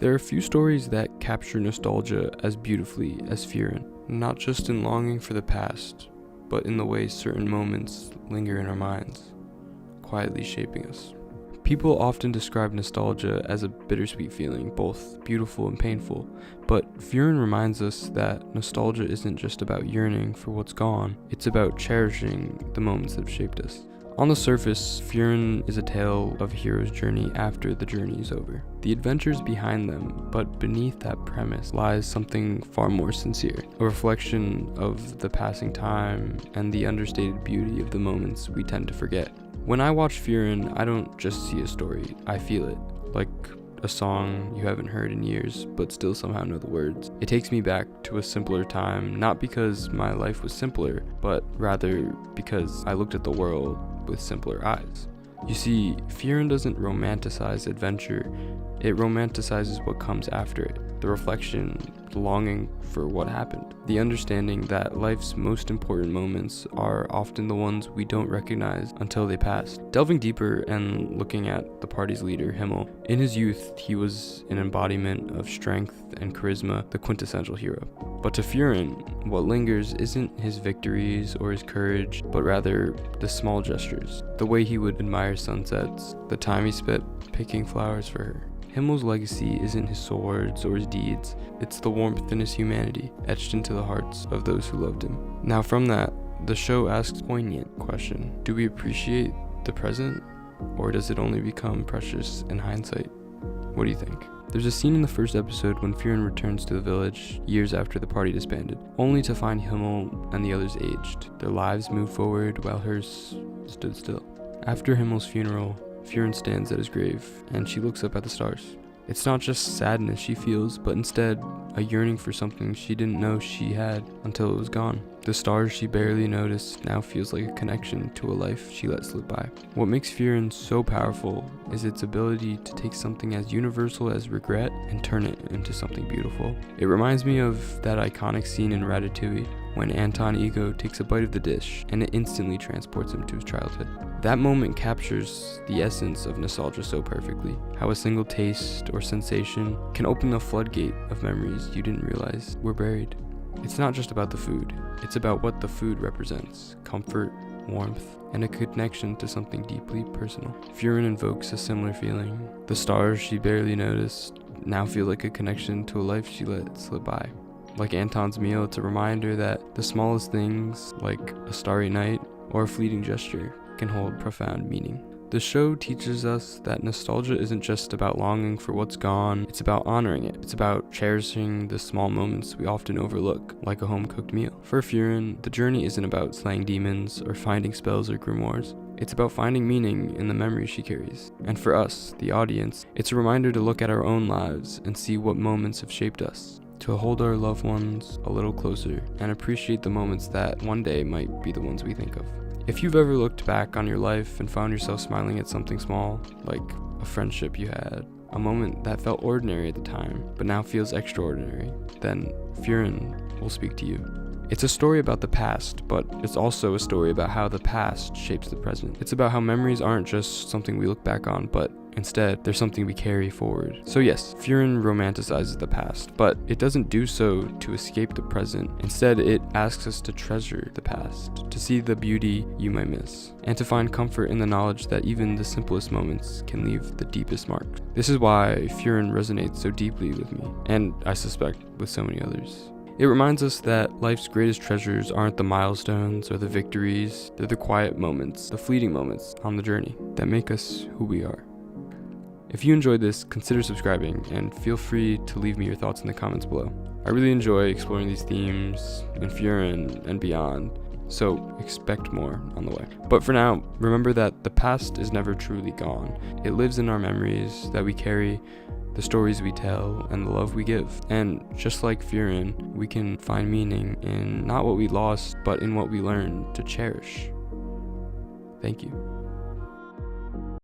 There are few stories that capture nostalgia as beautifully as Frieren, not just in longing for the past, but in the way certain moments linger in our minds, quietly shaping us. People often describe nostalgia as a bittersweet feeling, both beautiful and painful, but Frieren reminds us that nostalgia isn't just about yearning for what's gone, it's about cherishing the moments that have shaped us. On the surface, Frieren is a tale of a hero's journey after the journey is over. The adventures behind them, but beneath that premise lies something far more sincere, a reflection of the passing time and the understated beauty of the moments we tend to forget. When I watch Frieren, I don't just see a story, I feel it, like a song you haven't heard in years, but still somehow know the words. It takes me back to a simpler time, not because my life was simpler, but rather because I looked at the world with simpler eyes. You see, Frieren doesn't romanticize adventure, it romanticizes what comes after it, the reflection, the longing for what happened, the understanding that life's most important moments are often the ones we don't recognize until they pass. Delving deeper and looking at the party's leader, Himmel, in his youth, he was an embodiment of strength and charisma, the quintessential hero. But to Frieren, what lingers isn't his victories or his courage, but rather the small gestures, the way he would admire sunsets, the time he spent picking flowers for her. Himmel's legacy isn't his swords or his deeds, it's the warmth in his humanity, etched into the hearts of those who loved him. Now from that, the show asks a poignant question. Do we appreciate the present, or does it only become precious in hindsight? What do you think? There's a scene in the first episode when Frieren returns to the village years after the party disbanded, only to find Himmel and the others aged. Their lives moved forward while hers stood still. After Himmel's funeral, Frieren stands at his grave, and she looks up at the stars. It's not just sadness she feels, but instead a yearning for something she didn't know she had until it was gone. The stars she barely noticed now feels like a connection to a life she let slip by. What makes Frieren so powerful is its ability to take something as universal as regret and turn it into something beautiful. It reminds me of that iconic scene in Ratatouille when Anton Ego takes a bite of the dish and it instantly transports him to his childhood. That moment captures the essence of nostalgia so perfectly, how a single taste or sensation can open the floodgate of memories you didn't realize were buried. It's not just about the food, it's about what the food represents: comfort, warmth, and a connection to something deeply personal. Frieren invokes a similar feeling. The stars she barely noticed now feel like a connection to a life she let slip by. Like Anton's meal, it's a reminder that the smallest things, like a starry night or a fleeting gesture, can hold profound meaning. The show teaches us that nostalgia isn't just about longing for what's gone, it's about honoring it. It's about cherishing the small moments we often overlook, like a home-cooked meal. For Frieren, the journey isn't about slaying demons or finding spells or grimoires. It's about finding meaning in the memories she carries. And for us, the audience, it's a reminder to look at our own lives and see what moments have shaped us, to hold our loved ones a little closer and appreciate the moments that one day might be the ones we think of. If you've ever looked back on your life and found yourself smiling at something small, like a friendship you had, a moment that felt ordinary at the time, but now feels extraordinary, then Frieren will speak to you. It's a story about the past, but it's also a story about how the past shapes the present. It's about how memories aren't just something we look back on, but instead, they're something we carry forward. So yes, Frieren romanticizes the past, but it doesn't do so to escape the present. Instead, it asks us to treasure the past, to see the beauty you might miss, and to find comfort in the knowledge that even the simplest moments can leave the deepest mark. This is why Frieren resonates so deeply with me, and I suspect with so many others. It reminds us that life's greatest treasures aren't the milestones or the victories, they're the quiet moments, the fleeting moments on the journey that make us who we are. If you enjoyed this, consider subscribing and feel free to leave me your thoughts in the comments below. I really enjoy exploring these themes in Frieren and beyond, so expect more on the way. But for now, remember that the past is never truly gone. It lives in our memories that we carry, the stories we tell, and the love we give. And just like Frieren, we can find meaning in not what we lost, but in what we learned to cherish. Thank you.